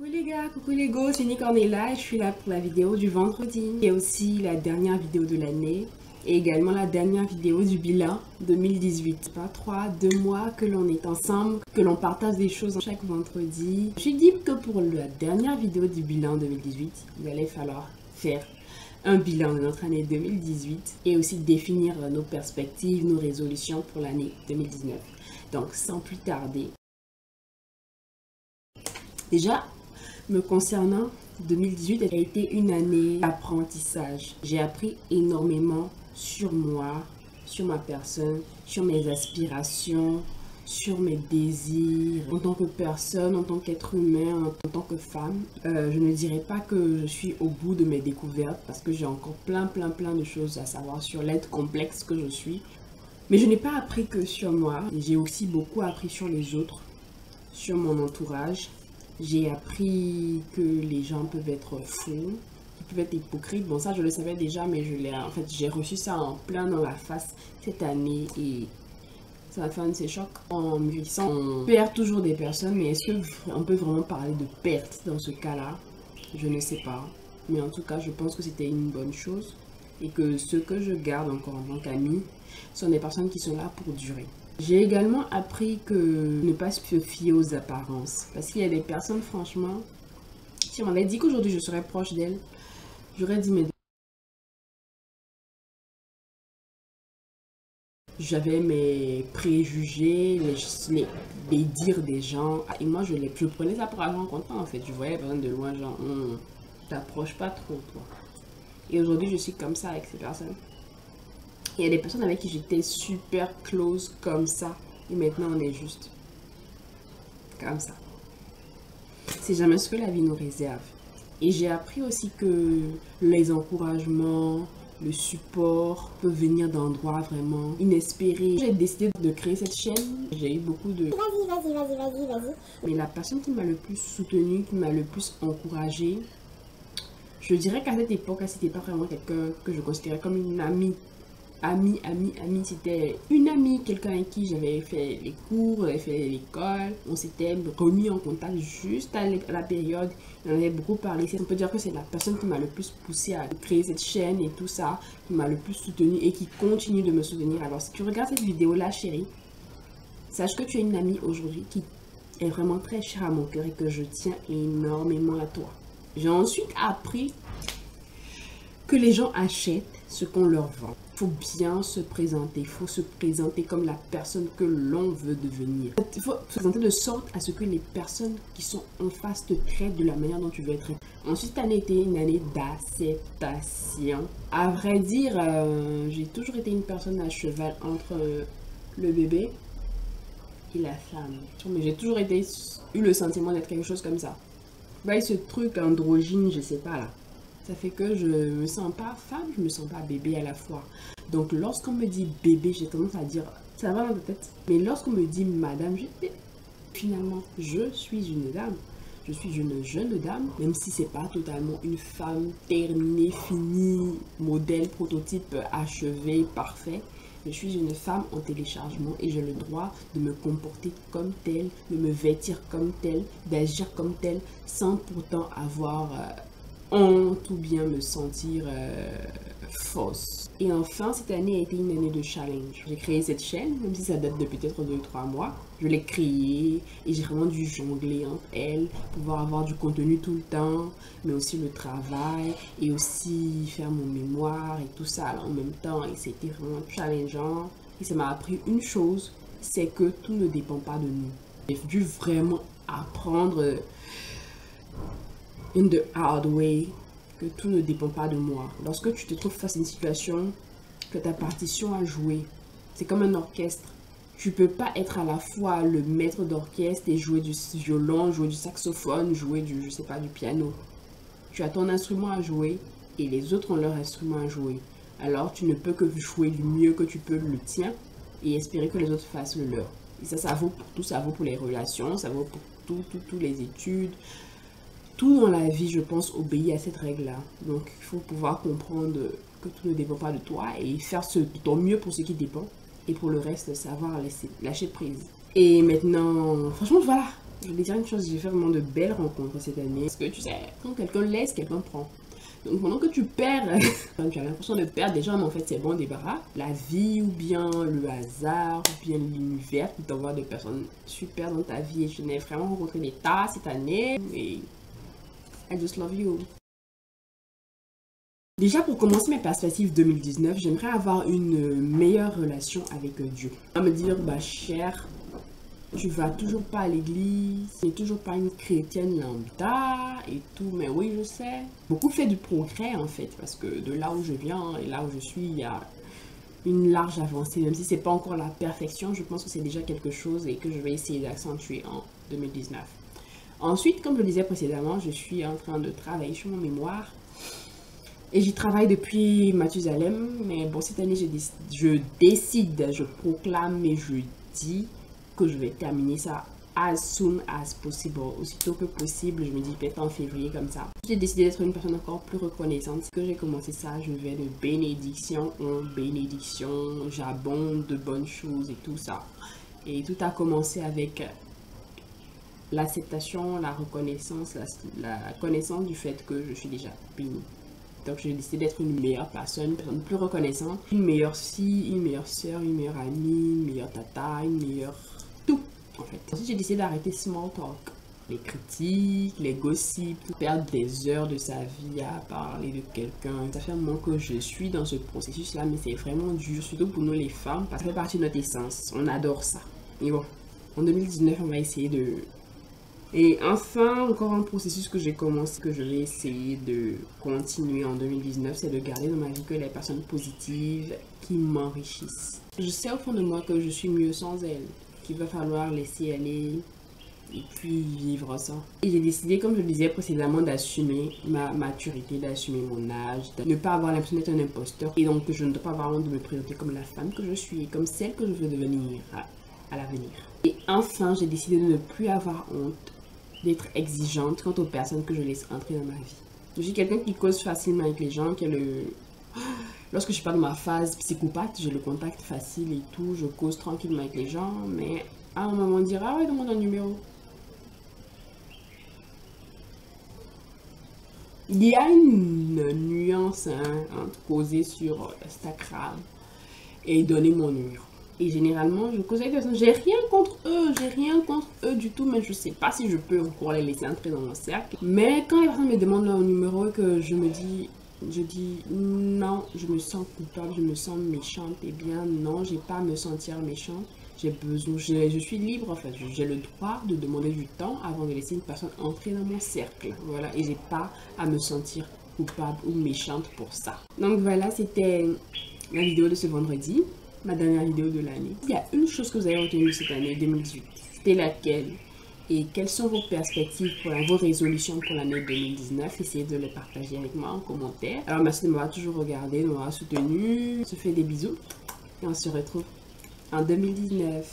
Coucou les gars, coucou les go, c'est Nicornella et je suis là pour la vidéo du vendredi. Et aussi la dernière vidéo de l'année et également la dernière vidéo du bilan 2018. Pas 2 mois que l'on est ensemble, que l'on partage des choses chaque vendredi. Je suis dit que pour la dernière vidéo du bilan 2018, il allait falloir faire un bilan de notre année 2018 et aussi définir nos perspectives, nos résolutions pour l'année 2019. Donc sans plus tarder. Déjà, me concernant, 2018 a été une année d'apprentissage. J'ai appris énormément sur moi, sur ma personne, sur mes aspirations, sur mes désirs, en tant que personne, en tant qu'être humain, en tant que femme. Je ne dirais pas que je suis au bout de mes découvertes parce que j'ai encore plein de choses à savoir sur l'être complexe que je suis. Mais je n'ai pas appris que sur moi, j'ai aussi beaucoup appris sur les autres, sur mon entourage. J'ai appris que les gens peuvent être faux, qu'ils peuvent être hypocrites. Bon, ça, je le savais déjà, mais j'ai reçu ça en plein dans la face cette année et ça m'a fait un de ces chocs. En mûrissant, on perd toujours des personnes, mais est-ce qu'on peut vraiment parler de perte dans ce cas-là? Je ne sais pas. Mais en tout cas, je pense que c'était une bonne chose et que ceux que je garde encore en tant qu'amis sont des personnes qui sont là pour durer. J'ai également appris que ne pas se fier aux apparences. Parce qu'il y a des personnes, franchement, si on m'avait dit qu'aujourd'hui je serais proche d'elles, j'aurais dit mais... J'avais mes préjugés, les dires des gens. Et moi, je prenais ça pour argent comptant, en fait. Je voyais les personnes de loin, genre, t'approches pas trop, toi. Et aujourd'hui, je suis comme ça avec ces personnes. Il y a des personnes avec qui j'étais super close comme ça. Et maintenant, on est juste comme ça. C'est jamais ce que la vie nous réserve. Et j'ai appris aussi que les encouragements, le support peuvent venir d'endroits vraiment inespérés. J'ai décidé de créer cette chaîne. J'ai eu beaucoup de... Vas-y. Mais la personne qui m'a le plus soutenue, qui m'a le plus encouragée, je dirais qu'à cette époque, c'était pas vraiment quelqu'un que je considérais comme une amie. C'était une amie, quelqu'un avec qui j'avais fait les cours, j'avais fait l'école. On s'était remis en contact juste à la période. On avait beaucoup parlé. On peut dire que c'est la personne qui m'a le plus poussé à créer cette chaîne et tout ça, qui m'a le plus soutenu et qui continue de me soutenir. Alors si tu regardes cette vidéo là, chérie, sache que tu es une amie aujourd'hui qui est vraiment très chère à mon cœur et que je tiens énormément à toi. J'ai ensuite appris que les gens achètent ce qu'on leur vend. Il faut bien se présenter, il faut se présenter comme la personne que l'on veut devenir. Il faut se présenter de sorte à ce que les personnes qui sont en face te traitent de la manière dont tu veux être. Ensuite, cette année était une année d'acceptation. À vrai dire, j'ai toujours été une personne à cheval entre le bébé et la femme. Mais j'ai toujours eu le sentiment d'être quelque chose comme ça. Bah, ce truc androgyne, je sais pas là. Ça fait que je me sens pas femme, je me sens pas bébé à la fois. Donc lorsqu'on me dit bébé, j'ai tendance à dire ça va dans ta tête. Mais lorsqu'on me dit madame, finalement, je suis une dame. Je suis une jeune dame, même si c'est pas totalement une femme terminée, finie, modèle, prototype, achevé, parfait. Je suis une femme en téléchargement et j'ai le droit de me comporter comme telle, de me vêtir comme telle, d'agir comme telle, sans pourtant avoir honte ou bien me sentir fausse. Et enfin, cette année a été une année de challenge. J'ai créé cette chaîne, même si ça date de peut-être 2-3 mois. Je l'ai créée et j'ai vraiment dû jongler entre elles, pouvoir avoir du contenu tout le temps, mais aussi le travail et aussi faire mon mémoire et tout ça là, en même temps. Et c'était vraiment challengeant. Et ça m'a appris une chose, c'est que tout ne dépend pas de nous. J'ai dû vraiment apprendre in the hard way, que tout ne dépend pas de moi. Lorsque tu te trouves face à une situation, que ta partition à jouer, c'est comme un orchestre. Tu peux pas être à la fois le maître d'orchestre et jouer du violon, jouer du saxophone, jouer du, je sais pas, du piano. Tu as ton instrument à jouer et les autres ont leur instrument à jouer. Alors tu ne peux que jouer du mieux que tu peux le tien et espérer que les autres fassent le leur. Et ça vaut pour tout, ça vaut pour les relations, ça vaut pour toutes les études. Tout dans la vie, je pense, obéit à cette règle-là. Donc, il faut pouvoir comprendre que tout ne dépend pas de toi et faire ton mieux pour ce qui dépend. Et pour le reste, savoir lâcher prise. Et maintenant, franchement, voilà. Je vais dire une chose, j'ai fait vraiment de belles rencontres cette année. Parce que tu sais, quand quelqu'un laisse, quelqu'un prend. Donc pendant que tu perds, quand tu as l'impression de perdre des gens, mais en fait c'est bon débarras. La vie ou bien le hasard ou bien l'univers qui t'envoie de personnes super dans ta vie. Et je n'ai vraiment rencontré des tas cette année. Et I just love you. Déjà pour commencer mes perspectives 2019, j'aimerais avoir une meilleure relation avec Dieu. À me dire, bah cher, tu vas toujours pas à l'église, tu n'es toujours pas une chrétienne lambda et tout, mais oui je sais. Beaucoup fait du progrès en fait, parce que de là où je viens et là où je suis, il y a une large avancée, même si c'est pas encore la perfection, je pense que c'est déjà quelque chose et que je vais essayer d'accentuer en 2019. Ensuite, comme je le disais précédemment, je suis en train de travailler sur mon mémoire. Et j'y travaille depuis Mathusalem, mais bon, cette année, je décide, je proclame et je dis que je vais terminer ça as soon as possible, aussitôt que possible. Je me dis peut-être en février comme ça. J'ai décidé d'être une personne encore plus reconnaissante. Que j'ai commencé ça, je vais de bénédiction en bénédiction, j'abonde de bonnes choses et tout ça. Et tout a commencé avec l'acceptation, la reconnaissance, la connaissance du fait que je suis déjà bénie. Donc j'ai décidé d'être une meilleure personne, une personne plus reconnaissante, une meilleure fille, une meilleure soeur, une meilleure amie, une meilleure tata, une meilleure tout en fait. Ensuite j'ai décidé d'arrêter small talk, les critiques, les gossips, perdre des heures de sa vie à parler de quelqu'un. Ça fait un moment que je suis dans ce processus là, mais c'est vraiment dur, surtout pour nous les femmes, parce que ça fait partie de notre essence, on adore ça. Et bon, en 2019 on va essayer de... Et enfin, encore un processus que j'ai commencé, que je vais essayer de continuer en 2019, c'est de garder dans ma vie que les personnes positives qui m'enrichissent. Je sais au fond de moi que je suis mieux sans elles, qu'il va falloir laisser aller et puis vivre ça. Et j'ai décidé, comme je le disais précédemment, d'assumer ma maturité, d'assumer mon âge, de ne pas avoir l'impression d'être un imposteur. Et donc, je ne dois pas avoir honte de me présenter comme la femme que je suis et comme celle que je veux devenir à l'avenir. Et enfin, j'ai décidé de ne plus avoir honte d'être exigeante quant aux personnes que je laisse entrer dans ma vie. Je suis quelqu'un qui cause facilement avec les gens, lorsque je suis pas dans ma phase psychopathe, j'ai le contact facile et tout, je cause tranquillement avec les gens, mais à un moment on dira, ah ouais, demande un numéro. Il y a une nuance entre causer sur Instagram et donner mon numéro. Et généralement, je cause avec des personnes. J'ai rien contre eux du tout, mais je sais pas si je peux encore les laisser entrer dans mon cercle. Mais quand les personnes me demandent leur numéro et que je dis non, je me sens coupable, je me sens méchante, eh bien non, j'ai pas à me sentir méchante. J'ai besoin, je suis libre en fait, j'ai le droit de demander du temps avant de laisser une personne entrer dans mon cercle. Voilà, et j'ai pas à me sentir coupable ou méchante pour ça. Donc voilà, c'était la vidéo de ce vendredi. Ma dernière vidéo de l'année. Il y a une chose que vous avez retenue cette année 2018. C'était laquelle? Et quelles sont vos perspectives pour vos résolutions pour l'année 2019? Essayez de les partager avec moi en commentaire. Alors merci de m'avoir toujours regardé, de m'avoir soutenu. On se fait des bisous et on se retrouve en 2019.